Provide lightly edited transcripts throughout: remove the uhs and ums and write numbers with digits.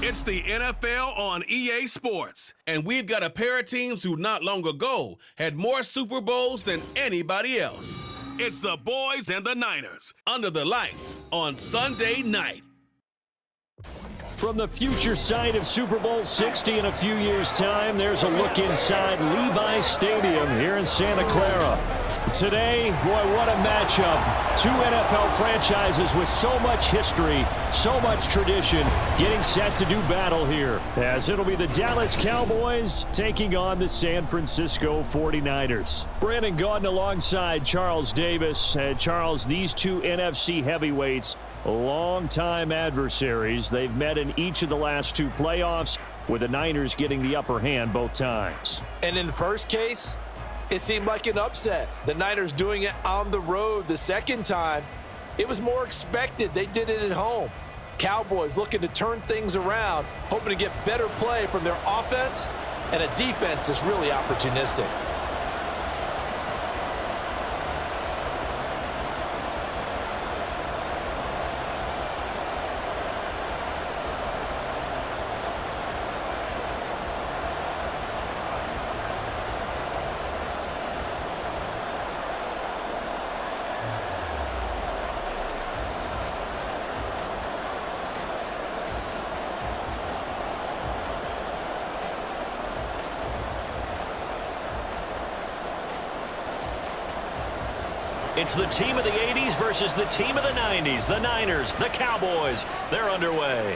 It's the NFL on EA Sports, and we've got a pair of teams who not long ago had more Super Bowls than anybody else. It's the Boys and the Niners, under the lights on Sunday night. From the future site of Super Bowl 60 in a few years' time, there's a look inside Levi's Stadium here in Santa Clara. Today, boy, what a matchup. Two NFL franchises with so much history, so much tradition, getting set to do battle here, as it'll be the Dallas Cowboys taking on the San Francisco 49ers. Brandon Gaudin alongside Charles Davis. Charles, these two NFC heavyweights, long-time adversaries. They've met in each of the last two playoffs, with the Niners getting the upper hand both times. And in the first case, it seemed like an upset. The Niners doing it on the road. The second time, it was more expected. They did it at home. Cowboys looking to turn things around, hoping to get better play from their offense and a defense that's really opportunistic. It's the team of the 80s versus the team of the 90s. The Niners, the Cowboys, they're underway.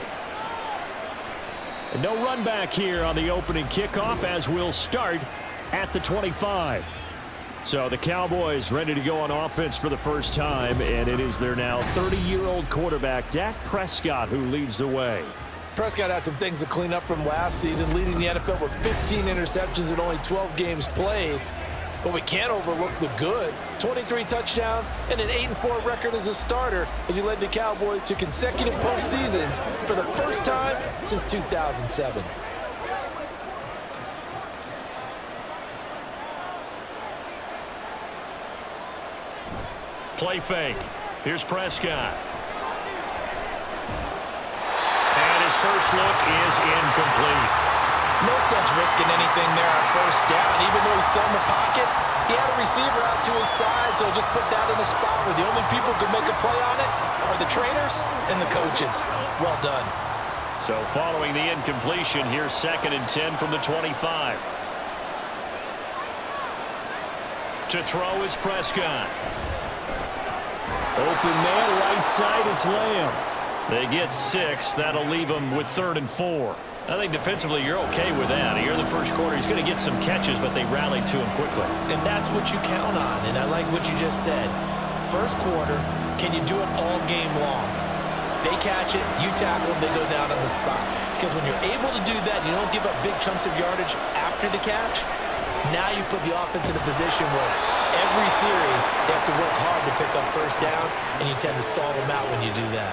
And no run back here on the opening kickoff, as we'll start at the 25. So the Cowboys ready to go on offense for the first time, and it is their now 30-year-old quarterback, Dak Prescott, who leads the way. Prescott has some things to clean up from last season, leading the NFL with 15 interceptions in only 12 games played. But we can't overlook the good. 23 touchdowns and an 8-4 record as a starter as he led the Cowboys to consecutive postseasons for the first time since 2007. Play fake. Here's Prescott. And his first look is incomplete. No sense risking anything there on first down. Even though he's still in the pocket, he had a receiver out to his side, so just put that in a spot where the only people who can make a play on it are the trainers and the coaches. Well done. So following the incompletion, here's 2nd and 10 from the 25. To throw is Prescott. Open man, right side, it's Lamb. They get 6. That'll leave them with 3rd and 4. I think defensively you're okay with that. Here in the first quarter, he's going to get some catches, but they rallied to him quickly. And that's what you count on, and I like what you just said. First quarter, can you do it all game long? They catch it, you tackle them, they go down on the spot. Because when you're able to do that, you don't give up big chunks of yardage after the catch, now you put the offense in a position where every series they have to work hard to pick up first downs, and you tend to stall them out when you do that.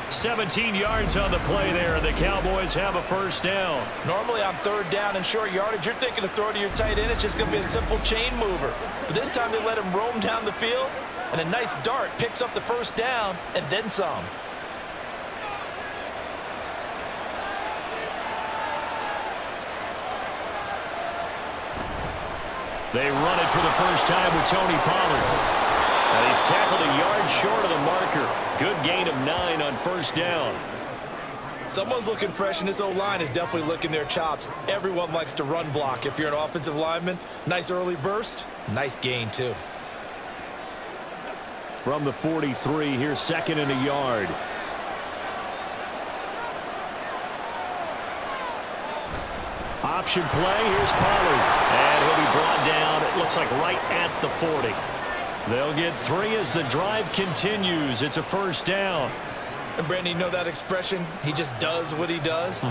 17 yards on the play there, and the Cowboys have a first down. Normally on 3rd down and short yardage, you're thinking to throw to your tight end. It's just going to be a simple chain mover. But this time they let him roam down the field, and a nice dart picks up the first down and then some. They run it for the first time with Tony Pollard. And he's tackled a yard short of the marker. Good gain of 9 on first down. Someone's looking fresh, and this O-line is definitely licking their chops. Everyone likes to run block. If you're an offensive lineman, nice early burst, nice gain too. From the 43, here's 2nd and a yard. Option play, here's Pollard. And he'll be brought down, it looks like right at the 40. They'll get 3 as the drive continues. It's a first down. And Brandon, you know that expression? He just does what he does?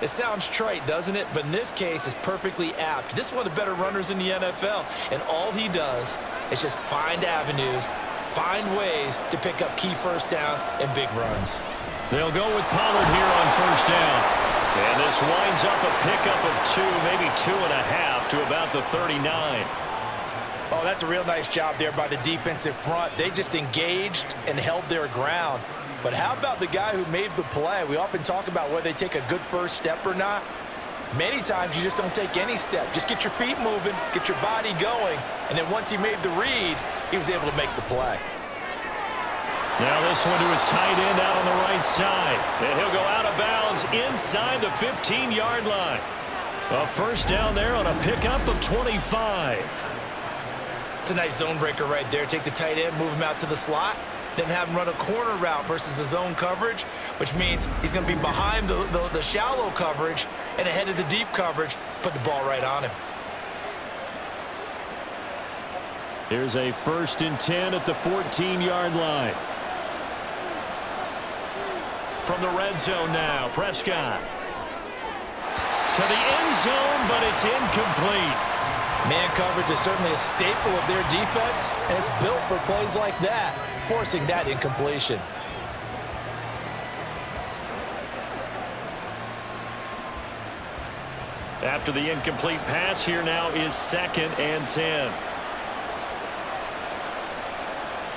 It sounds trite, doesn't it? But in this case, it's perfectly apt. This is one of the better runners in the NFL. And all he does is just find avenues, find ways to pick up key first downs and big runs. They'll go with Pollard here on first down. And this winds up a pickup of 2, maybe 2.5 to about the 39. Oh, that's a real nice job there by the defensive front. They just engaged and held their ground. But how about the guy who made the play? We often talk about whether they take a good first step or not. Many times you just don't take any step. Just get your feet moving, get your body going, and then once he made the read, he was able to make the play. Now this one to his tight end out on the right side. And he'll go out of bounds inside the 15-yard line. A first down there on a pickup of 25. It's a nice zone breaker right there. Take the tight end, move him out to the slot, then have him run a corner route versus the zone coverage, which means he's going to be behind the shallow coverage and ahead of the deep coverage. Put the ball right on him. Here's a 1st and 10 at the 14-yard line. From the red zone now, Prescott. To the end zone, but it's incomplete. Man coverage is certainly a staple of their defense, and it's built for plays like that, forcing that incompletion. After the incomplete pass, here now is 2nd and 10.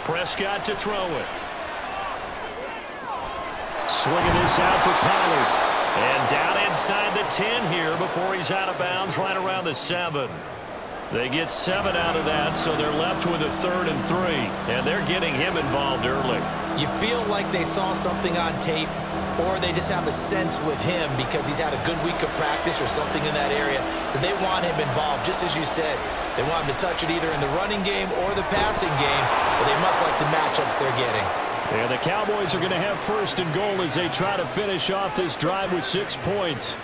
Prescott to throw it. Swinging this out for Pollard. And down inside the 10 here before he's out of bounds right around the 7. They get 7 out of that, so they're left with a 3rd and 3. And they're getting him involved early. You feel like they saw something on tape, or they just have a sense with him because he's had a good week of practice or something in that area that they want him involved. Just as you said, they want him to touch it either in the running game or the passing game, but they must like the matchups they're getting. And the Cowboys are going to have 1st and goal as they try to finish off this drive with 6 points.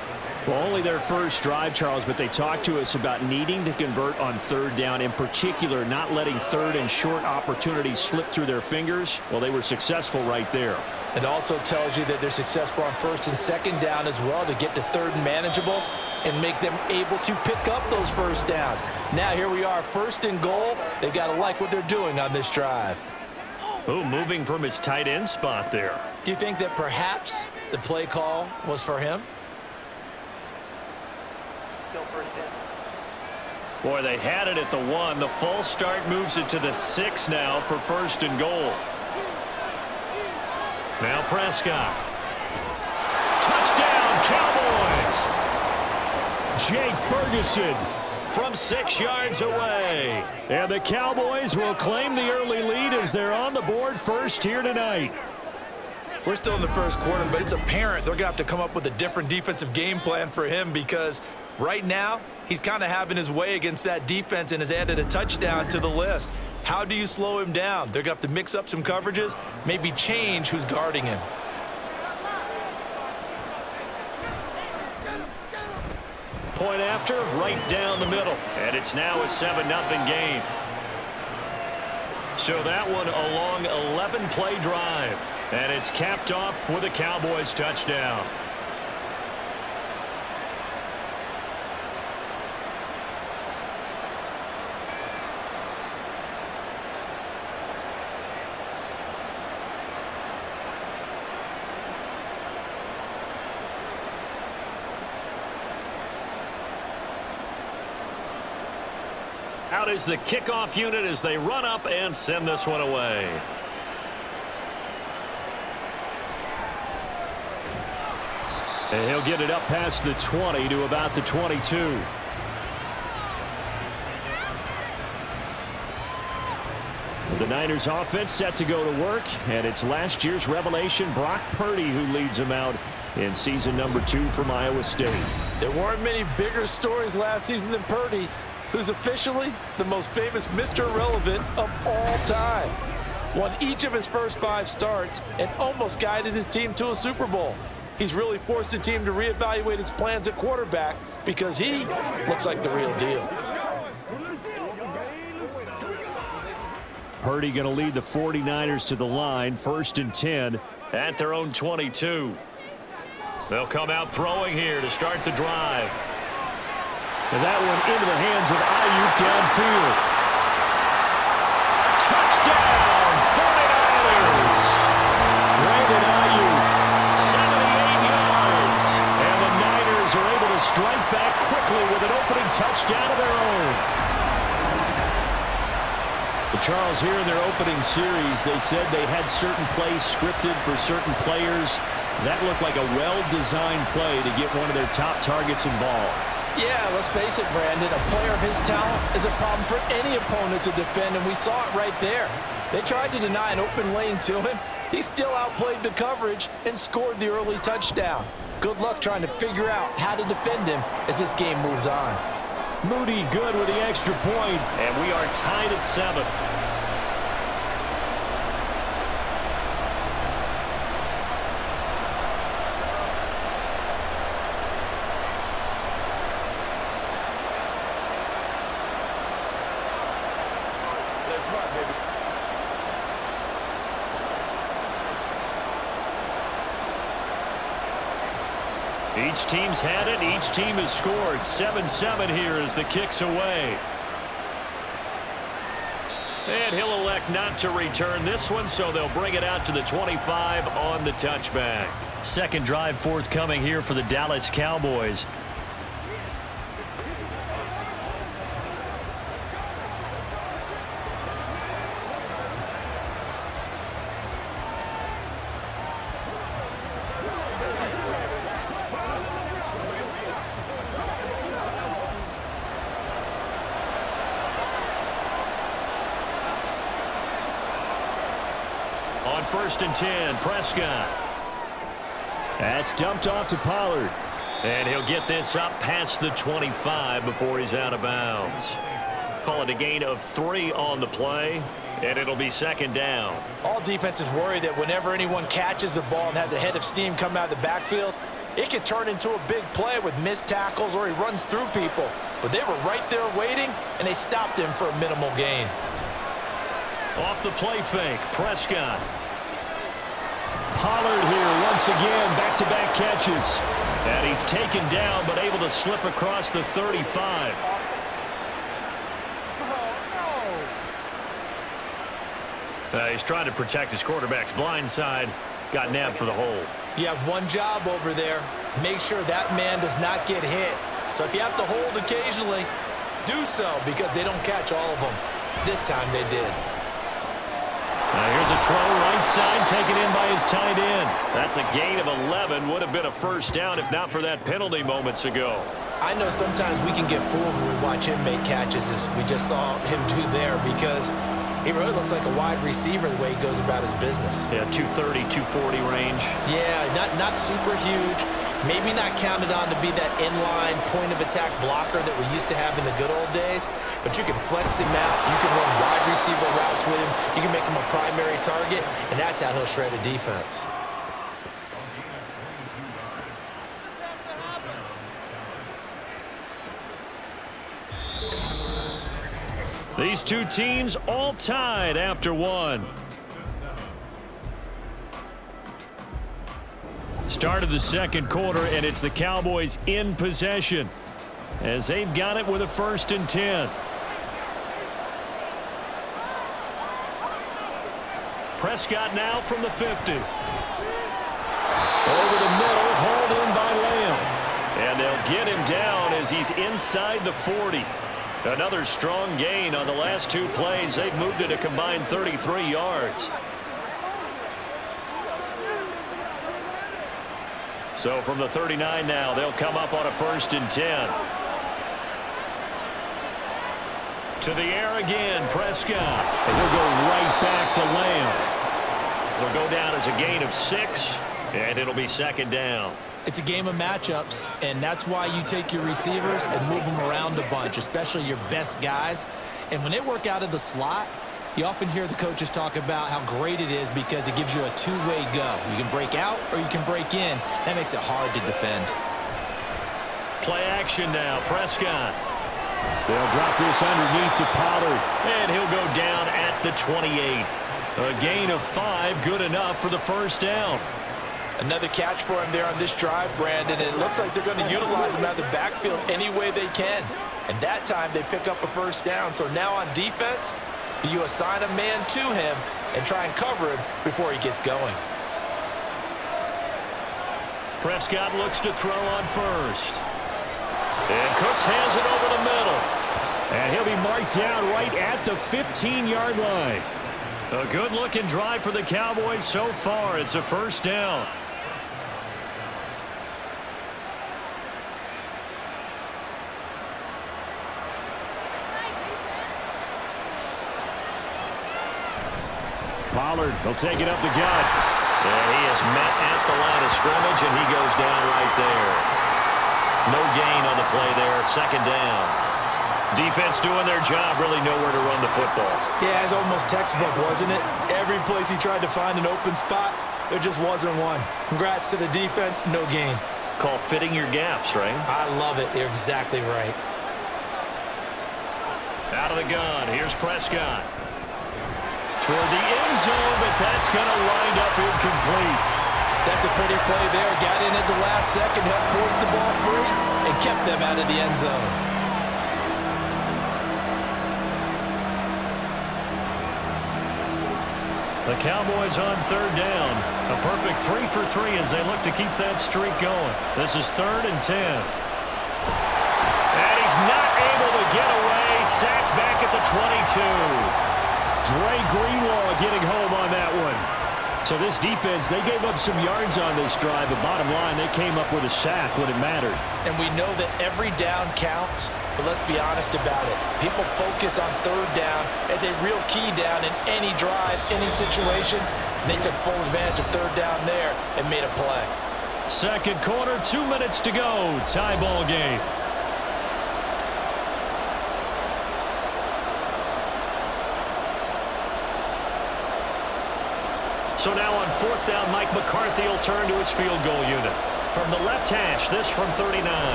Well, only their first drive, Charles, but they talked to us about needing to convert on 3rd down, in particular not letting 3rd and short opportunities slip through their fingers. Well, they were successful right there. It also tells you that they're successful on 1st and 2nd down as well to get to 3rd and manageable and make them able to pick up those 1st downs. Now here we are, 1st and goal. They've got to like what they're doing on this drive. Oh, moving from his tight end spot there. Do you think that perhaps the play call was for him? Boy, they had it at the 1. The false start moves it to the 6 now for 1st and goal. Now Prescott. Touchdown, Cowboys! Jake Ferguson from 6 yards away. And the Cowboys will claim the early lead as they're on the board first here tonight. We're still in the 1st quarter, but it's apparent they're going to have to come up with a different defensive game plan for him because right now he's kind of having his way against that defense and has added a touchdown to the list. How do you slow him down? They're going to have to mix up some coverages, maybe change who's guarding him. Point after, right down the middle. And it's now a 7-0 game. So that one a long 11-play drive. And it's capped off with a Cowboys touchdown. Out is the kickoff unit as they run up and send this one away. And he'll get it up past the 20 to about the 22. The Niners offense set to go to work, and it's last year's revelation, Brock Purdy, who leads them out in season number 2 from Iowa State. There weren't many bigger stories last season than Purdy, who's officially the most famous Mr. Irrelevant of all time. Won each of his first 5 starts and almost guided his team to a Super Bowl. He's really forced the team to reevaluate its plans at quarterback because he looks like the real deal. Purdy going to lead the 49ers to the line, 1st and 10 at their own 22. They'll come out throwing here to start the drive. And that one into the hands of Ayuk downfield. Touchdown, 49ers! Brandon Ayuk, 78 yards. And the Niners are able to strike back quickly with an opening touchdown of their own. The Charles, here in their opening series, they said they had certain plays scripted for certain players. That looked like a well-designed play to get one of their top targets involved. Yeah, let's face it, Brandon. A player of his talent is a problem for any opponent to defend, and we saw it right there. They tried to deny an open lane to him. He still outplayed the coverage and scored the early touchdown. Good luck trying to figure out how to defend him as this game moves on. Moody good with the extra point, and we are tied at 7. Each team's had it. Each team has scored. 7-7 here as the kick's away. And he'll elect not to return this one, so they'll bring it out to the 25 on the touchback. Second drive forthcoming here for the Dallas Cowboys. On 1st and 10, Prescott. That's dumped off to Pollard. And he'll get this up past the 25 before he's out of bounds. Call it a gain of 3 on the play, and it'll be 2nd down. All defenses worry that whenever anyone catches the ball and has a head of steam come out of the backfield, it can turn into a big play with missed tackles or he runs through people. But they were right there waiting, and they stopped him for a minimal gain. Off the play fake, Prescott. Pollard here once again, back-to-back catches. And he's taken down, but able to slip across the 35. He's trying to protect his quarterback's blind side. Got nabbed for the hole. You have one job over there. Make sure that man does not get hit. So if you have to hold occasionally, do so, because they don't catch all of them. This time they did. Here's a throw right side taken in by his tight end. That's a gain of 11. Would have been a first down if not for that penalty moments ago. I know sometimes we can get fooled when we watch him make catches, as we just saw him do there, because he really looks like a wide receiver the way he goes about his business. Yeah, 230, 240 range. Yeah, not super huge. Maybe not counted on to be that inline point-of-attack blocker that we used to have in the good old days, but you can flex him out. You can run wide receiver routes with him. You can make him a primary target, and that's how he'll shred a defense. These two teams all tied after 1. Start of the second quarter, and it's the Cowboys in possession as they've got it with a 1st and 10. Prescott now from the 50. Over the middle, hauled in by Lamb. And they'll get him down as he's inside the 40. Another strong gain on the last 2 plays. They've moved it a combined 33 yards. So from the 39 now, they'll come up on a 1st and 10. To the air again, Prescott. And he'll go right back to Lamb. It'll go down as a gain of 6, and it'll be 2nd down. It's a game of matchups, and that's why you take your receivers and move them around a bunch, especially your best guys. And when they work out of the slot, you often hear the coaches talk about how great it is because it gives you a two-way go. You can break out or you can break in. That makes it hard to defend. Play action now, Prescott. They'll drop this underneath to Pollard, and he'll go down at the 28. A gain of 5, good enough for the 1st down. Another catch for him there on this drive, Brandon, and it looks like they're going to utilize him out of the backfield any way they can. And that time they pick up a 1st down. So now on defense, do you assign a man to him and try and cover him before he gets going? Prescott looks to throw on 1st. And Cooks has it over the middle. And he'll be marked down right at the 15-yard line. A good-looking drive for the Cowboys so far. It's a first down. Pollard will take it up the gut. And he is met at the line of scrimmage, and he goes down right there. No gain on the play there. Second down. Defense doing their job, really nowhere to run the football. Yeah, it's almost textbook, wasn't it? Every place he tried to find an open spot, there just wasn't one. Congrats to the defense, no gain. Call fitting your gaps, right? I love it. You're exactly right. Out of the gun, here's Prescott. Toward the end zone, but that's going to wind up incomplete. That's a pretty play there. Got in at the last second, helped force the ball free, and kept them out of the end zone. The Cowboys on third down. A perfect 3 for 3 as they look to keep that streak going. This is 3rd and 10. And he's not able to get away. Sacked back at the 22. Dre Greenlaw getting home on that one. So this defense, they gave up some yards on this drive, but bottom line, they came up with a sack when it mattered. And we know that every down counts, but let's be honest about it. People focus on third down as a real key down in any drive, any situation. And they took full advantage of third down there and made a play. Second quarter, 2 minutes to go. Tie ball game. So now on fourth down, Mike McCarthy will turn to his field goal unit. From the left hash, this from 39.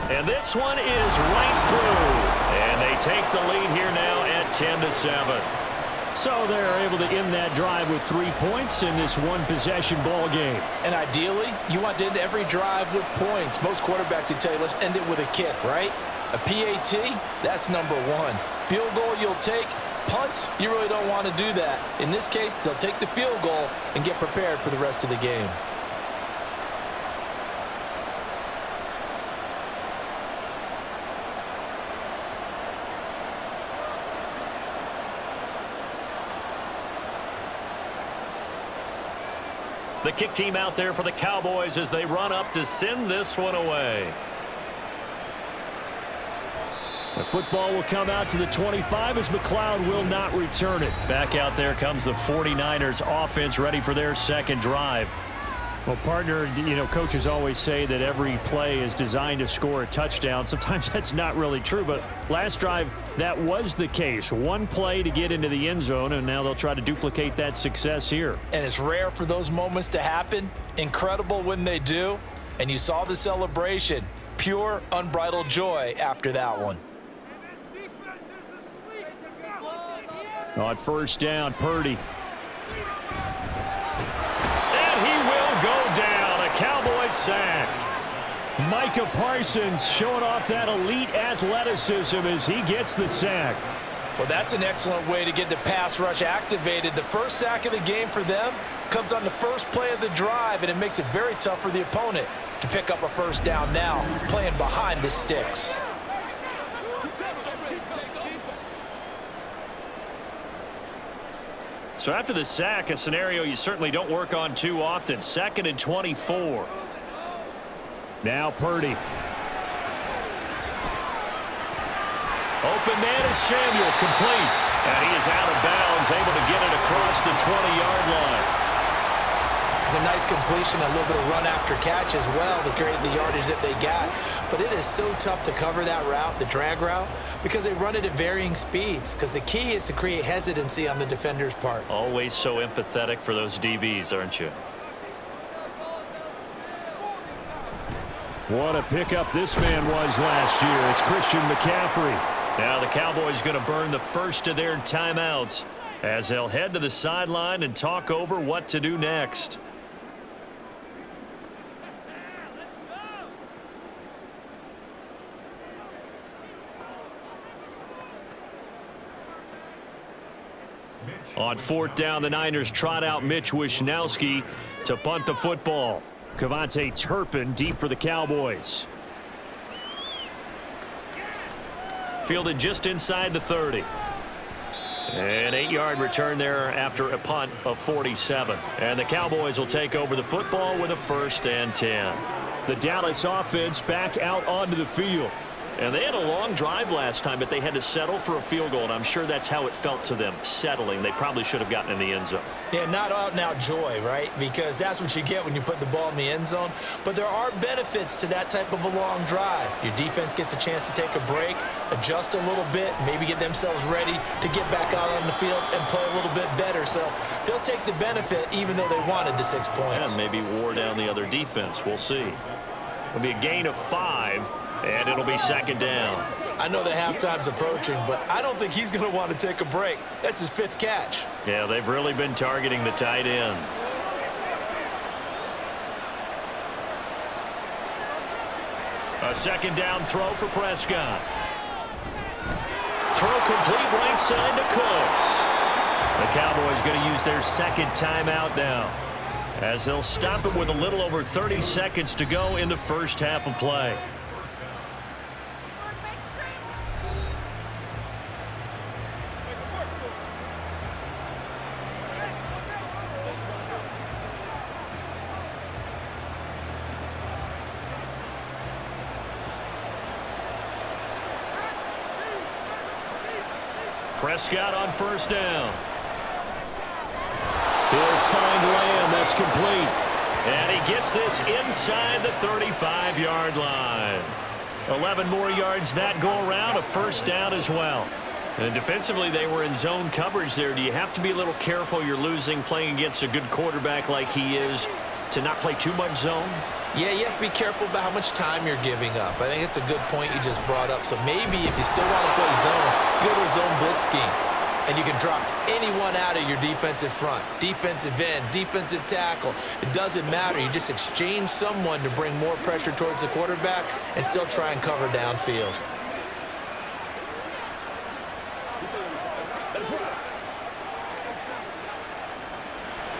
And this one is right through. And they take the lead here now at 10-7. So they're able to end that drive with 3 points in this one-possession ball game. And ideally, you want to end every drive with points. Most quarterbacks would tell you, let's end it with a kick, right? A PAT, that's number one. Field goal you'll take. Punts, you really don't want to do that. In this case, they'll take the field goal and get prepared for the rest of the game. The kick team out there for the Cowboys as they run up to send this one away. The football will come out to the 25 as McLeod will not return it. Back out there comes the 49ers offense ready for their second drive. Well, partner, you know, coaches always say that every play is designed to score a touchdown. Sometimes that's not really true, but last drive, that was the case. One play to get into the end zone, and now they'll try to duplicate that success here. And it's rare for those moments to happen. Incredible when they do. And you saw the celebration. Pure, unbridled joy after that one. On first down, Purdy. And he will go down. A Cowboys sack. Micah Parsons showing off that elite athleticism as he gets the sack. Well, that's an excellent way to get the pass rush activated. The first sack of the game for them comes on the first play of the drive, and it makes it very tough for the opponent to pick up a first down now, playing behind the sticks. So after the sack, a scenario you certainly don't work on too often. 2nd and 24. Now Purdy. Open man is Samuel, complete. And he is out of bounds, able to get it across the 20-yard line. It's a nice completion, a little bit of run after catch as well to create the yardage that they got. But it is so tough to cover that route, the drag route, because they run it at varying speeds. Because the key is to create hesitancy on the defender's part. Always so empathetic for those DBs, aren't you? What a pickup this man was last year. It's Christian McCaffrey. Now the Cowboys going to burn the first of their timeouts as they'll head to the sideline and talk over what to do next. On fourth down, the Niners trot out Mitch Wishnowsky to punt the football. Kevontae Turpin deep for the Cowboys. Fielded just inside the 30. An 8-yard return there after a punt of 47. And the Cowboys will take over the football with a 1st and 10. The Dallas offense back out onto the field. And they had a long drive last time, but they had to settle for a field goal, and I'm sure that's how it felt to them, settling. They probably should have gotten in the end zone. Yeah, not out-and-out joy, right? Because that's what you get when you put the ball in the end zone. But there are benefits to that type of a long drive. Your defense gets a chance to take a break, adjust a little bit, maybe get themselves ready to get back out on the field and play a little bit better. So they'll take the benefit even though they wanted the 6 points. And maybe wore down the other defense. We'll see. It'll be a gain of 5. And it'll be 2nd down. I know that halftime's approaching, but I don't think he's going to want to take a break. That's his 5th catch. Yeah, they've really been targeting the tight end. A 2nd down throw for Prescott. Throw complete right side to Cooks. The Cowboys going to use their 2nd timeout now, as they'll stop it with a little over 30 seconds to go in the first half of play. Prescott on 1st down. He'll find Lamb. That's complete. And he gets this inside the 35-yard line. 11 more yards that go around, a 1st down as well. And defensively, they were in zone coverage there. Do you have to be a little careful? You're losing playing against a good quarterback like he is to not play too much zone? Yeah, you have to be careful about how much time you're giving up. I think it's a good point you just brought up. So maybe if you still want to play zone, you go to a zone blitz scheme, and you can drop anyone out of your defensive front, defensive end, defensive tackle. It doesn't matter. You just exchange someone to bring more pressure towards the quarterback and still try and cover downfield.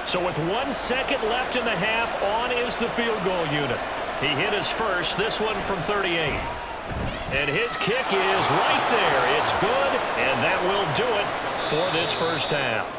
So with 1 second left in the half, on is the field goal unit. He hit his first, this one from 38. And his kick is right there. It's good, and that will do it for this first half.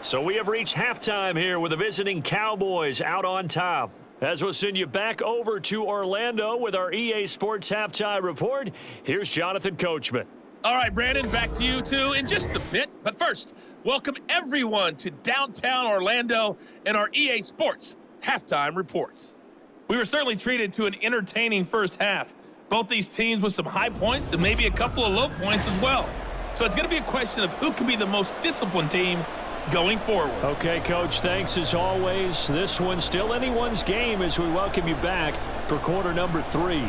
So we have reached halftime here with the visiting Cowboys out on top. As we'll send you back over to Orlando with our EA Sports Halftime Report, here's Jonathan Coachman. All right, Brandon, back to you two in just a bit. But first, welcome everyone to downtown Orlando and our EA Sports Halftime Report. We were certainly treated to an entertaining first half. Both these teams with some high points and maybe a couple of low points as well. So it's going to be a question of who can be the most disciplined team going forward. Okay, Coach, thanks as always. This one's still anyone's game as we welcome you back for quarter number 3.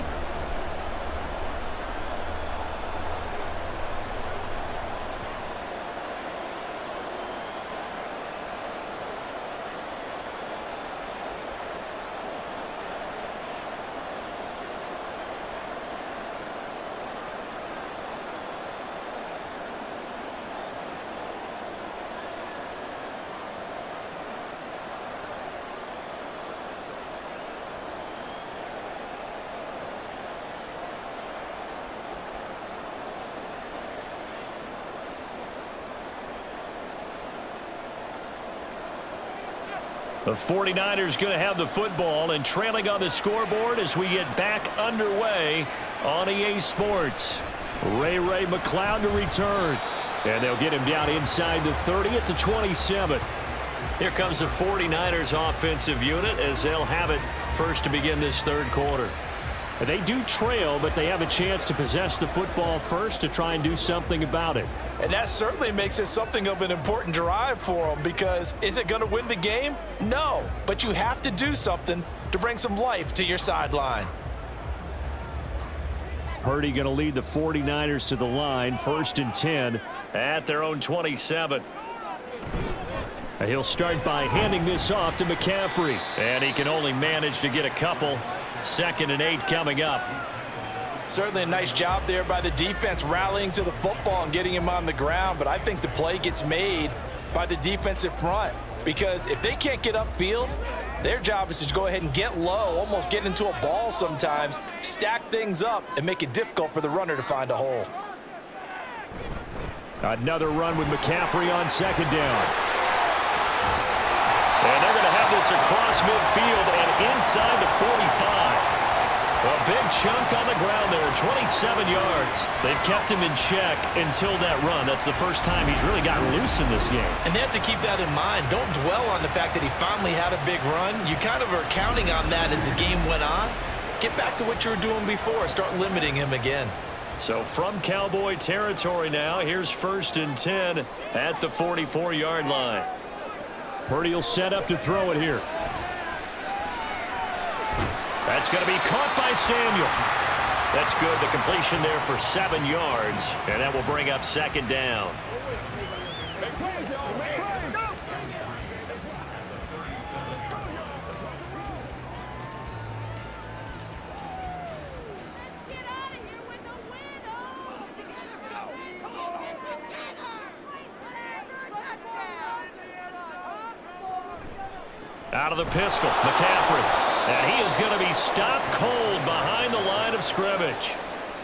The 49ers going to have the football and trailing on the scoreboard as we get back underway on EA Sports. Ray McCloud to return. And they'll get him down inside the 30 at the 27. Here comes the 49ers offensive unit as they'll have it first to begin this third quarter. They do trail, but they have a chance to possess the football first to try and do something about it. And that certainly makes it something of an important drive for them, because is it going to win the game? No, but you have to do something to bring some life to your sideline. Purdy going to lead the 49ers to the line, 1st and 10 at their own 27. And he'll start by handing this off to McCaffrey, and he can only manage to get a couple. 2nd and 8 coming up. Certainly a nice job there by the defense rallying to the football and getting him on the ground, but I think the play gets made by the defensive front, because if they can't get upfield, their job is to go ahead and get low, almost get into a ball sometimes, stack things up, and make it difficult for the runner to find a hole. Another run with McCaffrey on second down. And they're going to have this across midfield and inside the 45. A big chunk on the ground there, 27 yards. They've kept him in check until that run. That's the first time he's really gotten loose in this game. And they have to keep that in mind. Don't dwell on the fact that he finally had a big run. You kind of are counting on that as the game went on. Get back to what you were doing before. Start limiting him again. So from Cowboy territory now, here's 1st and 10 at the 44-yard line. Purdy will set up to throw it here. That's going to be caught by Samuel. That's good. The completion there for 7 yards, and that will bring up second down. Out of the pistol, McCaffrey. And he is going to be stopped cold behind the line of scrimmage.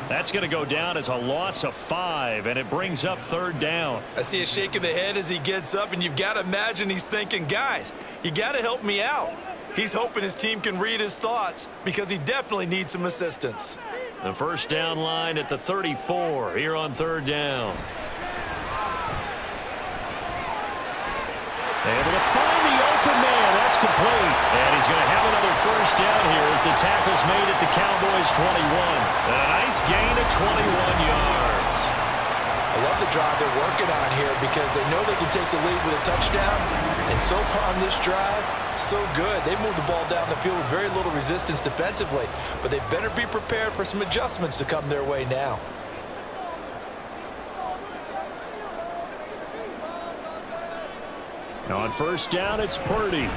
That's going to go down as a loss of 5, and it brings up 3rd down. I see a shake of the head as he gets up, and you've got to imagine he's thinking, guys, you got to help me out. He's hoping his team can read his thoughts because he definitely needs some assistance. The first down line at the 34 here on 3rd down. Able to find the open man. That's complete. And he's going to have another first down here as the tackle's made at the Cowboys' 21. A nice gain of 21 yards. I love the drive they're working on here because they know they can take the lead with a touchdown. And so far on this drive, so good. They moved the ball down the field with very little resistance defensively. But they better be prepared for some adjustments to come their way now. On first down, it's Purdy.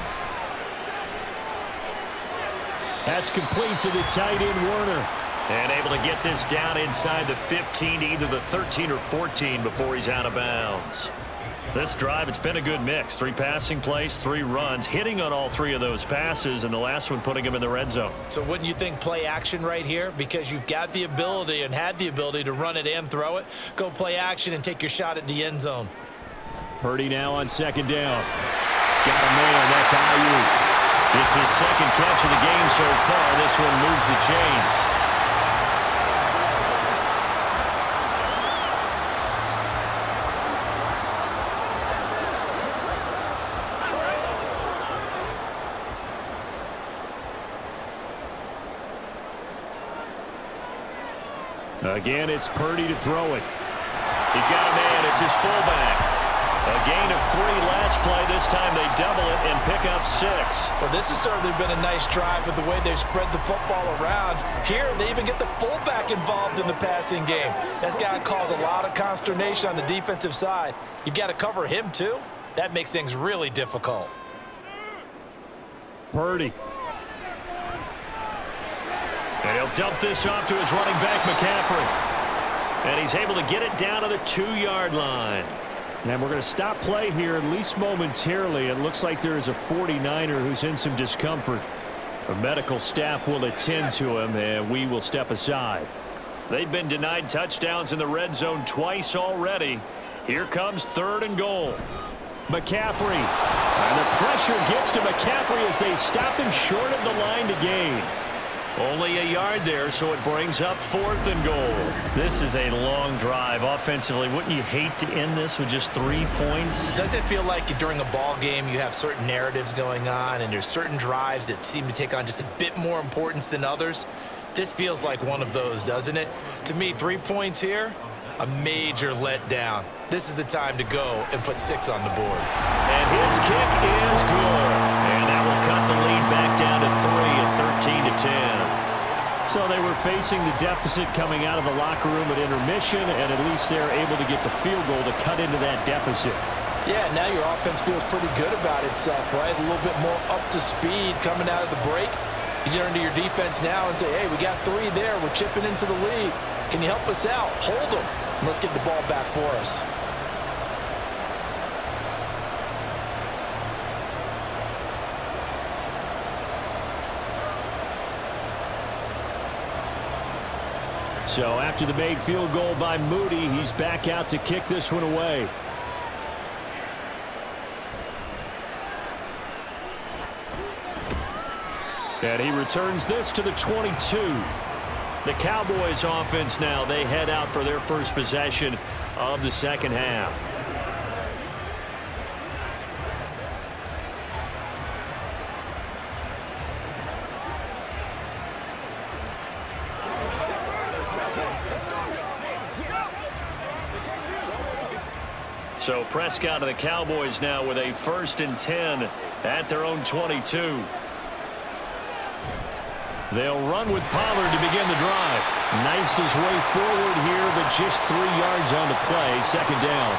That's complete to the tight end, Werner. And able to get this down inside the 15, either the 13 or 14 before he's out of bounds. This drive, it's been a good mix. 3 passing plays, 3 runs, hitting on all 3 of those passes, and the last one putting him in the red zone. So wouldn't you think play action right here? Because you've got the ability and had the ability to run it and throw it. Go play action and take your shot at the end zone. Purdy now on second down. Got a man. That's Ayuk. Just his second catch of the game so far. This one moves the chains. Again, it's Purdy to throw it. He's got a man. It's his fullback. A gain of 3 last play. This time they double it and pick up 6. Well, this has certainly been a nice drive with the way they've spread the football around. Here, they even get the fullback involved in the passing game. That's got to cause a lot of consternation on the defensive side. You've got to cover him, too. That makes things really difficult. Purdy. And he'll dump this off to his running back, McCaffrey. And he's able to get it down to the 2-yard line. And we're going to stop play here, at least momentarily. It looks like there is a 49er who's in some discomfort. The medical staff will attend to him, and we will step aside. They've been denied touchdowns in the red zone twice already. Here comes 3rd and goal. McCaffrey. And the pressure gets to McCaffrey as they stop him short of the line to gain. Only a yard there, so it brings up 4th and goal. This is a long drive offensively. Wouldn't you hate to end this with just 3 points? Doesn't it feel like during a ball game you have certain narratives going on and there's certain drives that seem to take on just a bit more importance than others? This feels like one of those, doesn't it? To me, 3 points here, a major letdown. This is the time to go and put 6 on the board. And his kick is good. And that will cut the lead back down to 3 at 13-10. So they were facing the deficit coming out of the locker room at intermission, and at least they're able to get the field goal to cut into that deficit. Yeah, now your offense feels pretty good about itself, right? A little bit more up to speed coming out of the break. You turn to your defense now and say, hey, we got 3 there. We're chipping into the lead. Can you help us out? Hold them. And let's get the ball back for us. So after the made field goal by Moody, he's back out to kick this one away. And he returns this to the 22. The Cowboys offense now, they head out for their first possession of the second half. So Prescott of the Cowboys now with a 1st and 10 at their own 22. They'll run with Pollard to begin the drive. Knifes his way forward here, but just 3 yards on the play. Second down.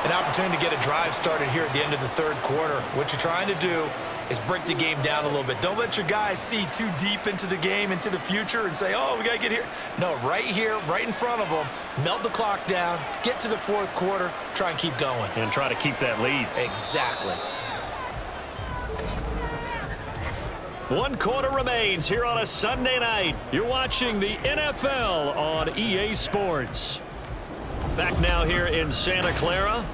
An opportunity to get a drive started here at the end of the third quarter. What you're trying to do is break the game down a little bit. Don't let your guys see too deep into the game, into the future, and say, oh, we got to get here. No, right here, right in front of them, melt the clock down, get to the fourth quarter, try and keep going. And try to keep that lead. Exactly. 1 quarter remains here on a Sunday night. You're watching the NFL on EA Sports. Back now here in Santa Clara.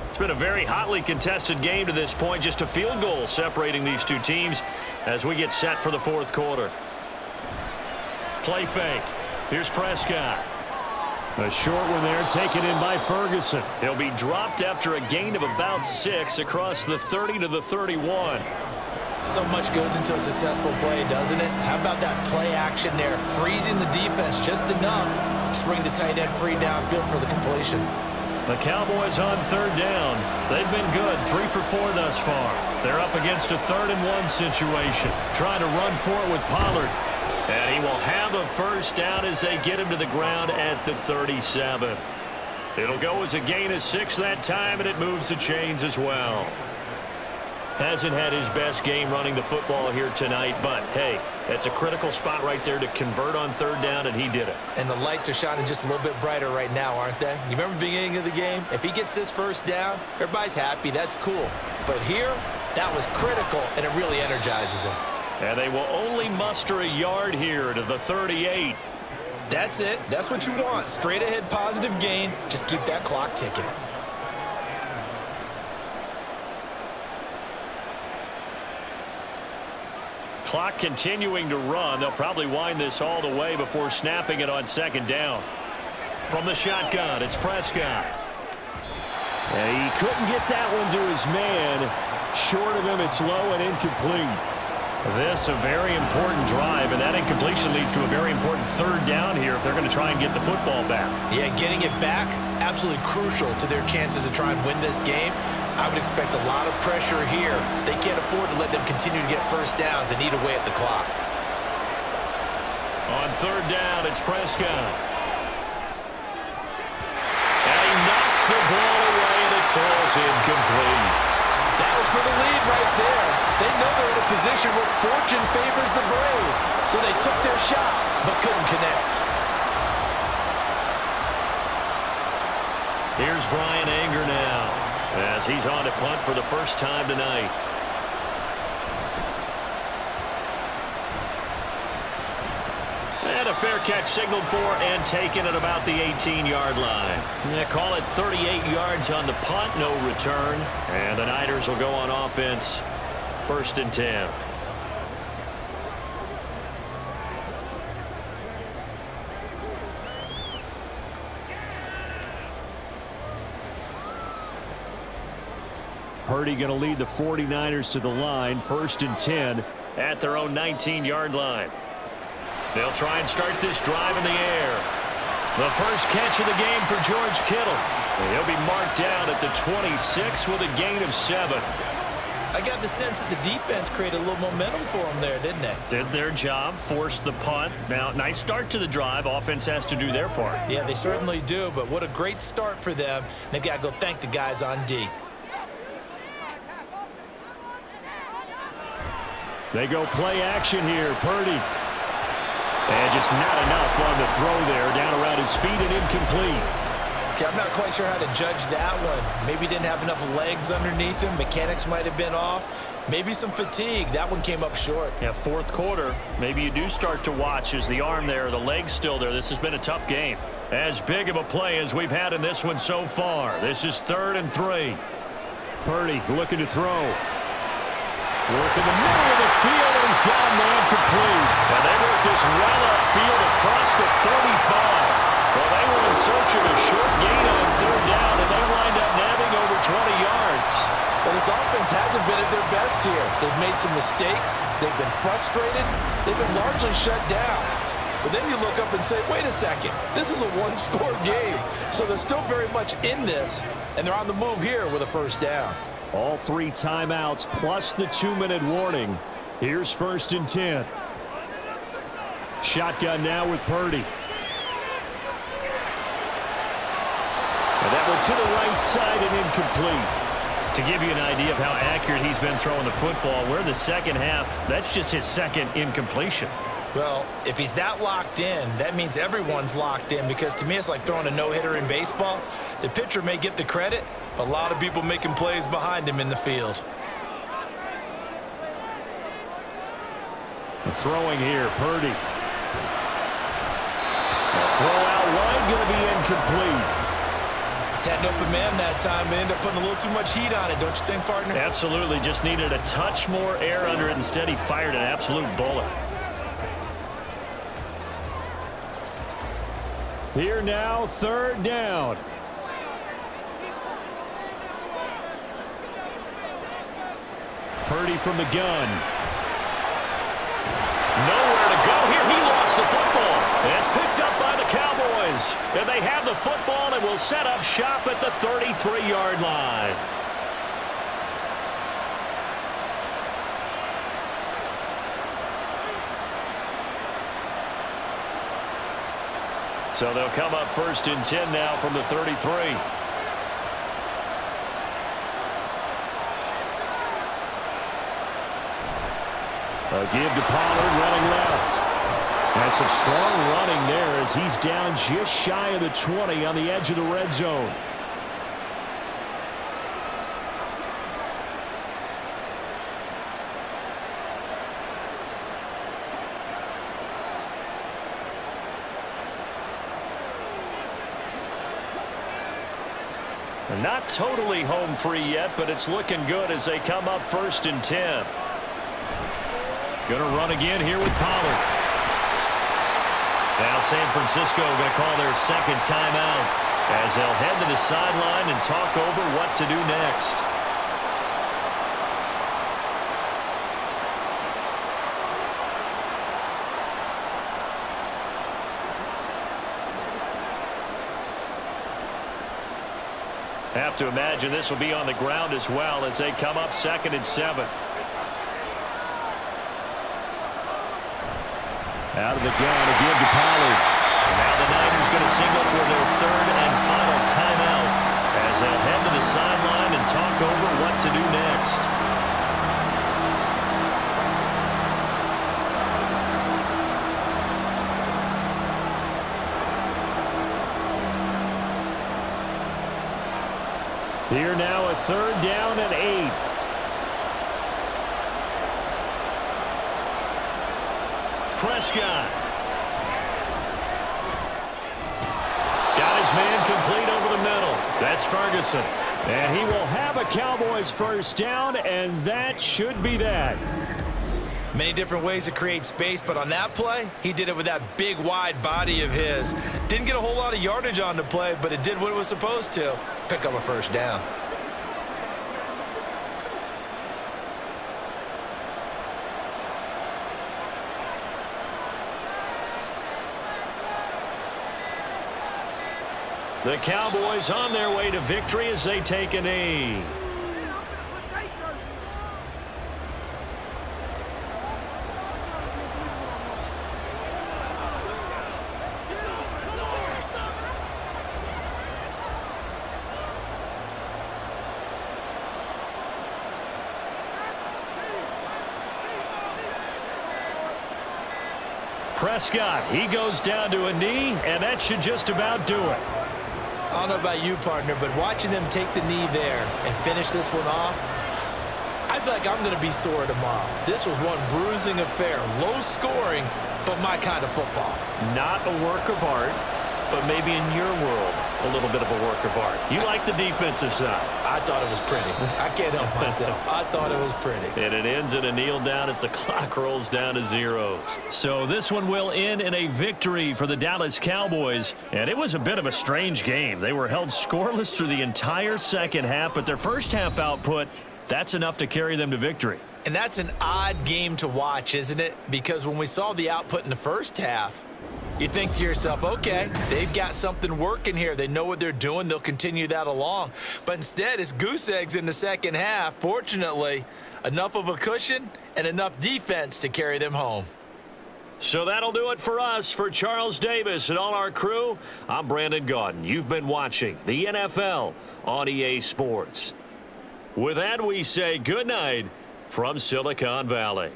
It's been a very hotly contested game to this point. Just a field goal separating these two teams as we get set for the fourth quarter. Play fake. Here's Prescott. A short one there taken in by Ferguson. He'll be dropped after a gain of about 6 across the 30 to the 31. So much goes into a successful play, doesn't it? How about that play action there, freezing the defense just enough to bring the tight end free downfield for the completion. The Cowboys on 3rd down. They've been good, 3 for 4 thus far. They're up against a 3rd and 1 situation. Trying to run for it with Pollard. And he will have a first down as they get him to the ground at the 37. It'll go as a gain of 6 that time, and it moves the chains as well. Hasn't had his best game running the football here tonight, but hey, that's a critical spot right there to convert on 3rd down, and he did it. And the lights are shining just a little bit brighter right now, aren't they? You remember the beginning of the game? If he gets this first down, everybody's happy. That's cool. But here, that was critical, and it really energizes him. And they will only muster a yard here to the 38. That's it. That's what you want. Straight ahead positive gain. Just keep that clock ticking. Clock continuing to run. They'll probably wind this all the way before snapping it on 2nd down. From the shotgun, it's Prescott. And he couldn't get that one to his man. Short of him, it's low and incomplete. This a very important drive, and that incompletion leads to a very important 3rd down here if they're going to try and get the football back. Yeah, getting it back, absolutely crucial to their chances to try and win this game. I would expect a lot of pressure here. They can't afford to let them continue to get first downs and eat away at the clock. On 3rd down, it's Prescott. And he knocks the ball away, and it falls incomplete. That was for the lead right there. They know they're in a position where fortune favors the brave. So they took their shot, but couldn't connect. Here's Brian Anger now, as he's on to punt for the first time tonight. And a fair catch signaled for and taken at about the 18-yard line. They call it 38 yards on the punt, no return. And the Niners will go on offense, 1st and 10. Purdy going to lead the 49ers to the line, 1st and 10 at their own 19-yard line. They'll try and start this drive in the air. The first catch of the game for George Kittle. He'll be marked down at the 26 with a gain of 7. I got the sense that the defense created a little momentum for them there, didn't they? Did their job, forced the punt. Now, nice start to the drive. Offense has to do their part. Yeah, they certainly do, but what a great start for them. They've got to go thank the guys on D. They go play action here. Purdy. And just not enough on the throw there. Down around his feet and incomplete. Okay, I'm not quite sure how to judge that one. Maybe didn't have enough legs underneath him. Mechanics might have been off. Maybe some fatigue. That one came up short. Yeah, fourth quarter, maybe you do start to watch as the arm there, the leg's still there. This has been a tough game. As big of a play as we've had in this one so far. This is 3rd and 3. Purdy looking to throw. Work in the middle of the field, and he's got a man complete. And they work this well upfield across the 35. Well, they were in search of a short gain on 3rd down, and they wind up nabbing over 20 yards. But this offense hasn't been at their best here. They've made some mistakes. They've been frustrated. They've been largely shut down. But then you look up and say, wait a second, this is a one-score game. So they're still very much in this, and they're on the move here with a first down. All 3 timeouts plus the 2-minute warning. Here's 1st and 10. Shotgun now with Purdy. And that one to the right side and incomplete. To give you an idea of how accurate he's been throwing the football, we're in the second half. That's just his 2nd incompletion. Well, if he's that locked in, that means everyone's locked in, because to me it's like throwing a no-hitter in baseball. The pitcher may get the credit, but a lot of people making plays behind him in the field. The throwing here, Purdy. The throw out wide, going to be incomplete. Had an open man that time and ended up putting a little too much heat on it, don't you think, partner? Absolutely. Just needed a touch more air under it. Instead, he fired an absolute bullet. Here now, 3rd down. Purdy from the gun. Nowhere to go here. He lost the football. And it's picked up by the Cowboys. And they have the football and will set up shop at the 33-yard line. So they'll come up 1st and 10 now from the 33. A give to Pollard running left. And some strong running there as he's down just shy of the 20 on the edge of the red zone. And not totally home free yet, but it's looking good as they come up 1st and 10. Going to run again here with Pollard. Now San Francisco going to call their 2nd timeout as they'll head to the sideline and talk over what to do next. Have to imagine this will be on the ground as well as they come up 2nd and 7. Out of the gun, a give to Pollard. Now the Niners going to signal for their 3rd and final timeout as they'll head to the sideline and talk over what to do next. Here now a 3rd down and 8. Prescott. Got his man complete over the middle. That's Ferguson. And he will have a Cowboys 1st down, and that should be that. Many different ways to create space, but on that play, he did it with that big, wide body of his. Didn't get a whole lot of yardage on the play, but it did what it was supposed to. Pick up a 1st down. The Cowboys on their way to victory as they take a knee. Prescott, he goes down to a knee, and that should just about do it. I don't know about you, partner, but watching them take the knee there and finish this one off, I feel like I'm going to be sore tomorrow. This was one bruising affair. Low scoring, but my kind of football. Not a work of art, but maybe in your world, a little bit of a work of art. You like the defensive side. I thought it was pretty. I can't help myself. I thought it was pretty. And it ends in a kneel down as the clock rolls down to zeros. So this one will end in a victory for the Dallas Cowboys. And it was a bit of a strange game. They were held scoreless through the entire second half, but their first half output, that's enough to carry them to victory. And that's an odd game to watch, isn't it? Because when we saw the output in the first half, you think to yourself, okay, they've got something working here. They know what they're doing. They'll continue that along. But instead, it's goose eggs in the second half. Fortunately, enough of a cushion and enough defense to carry them home. So that'll do it for us. For Charles Davis and all our crew, I'm Brandon Gaudin. You've been watching the NFL on EA Sports. With that, we say good night from Silicon Valley.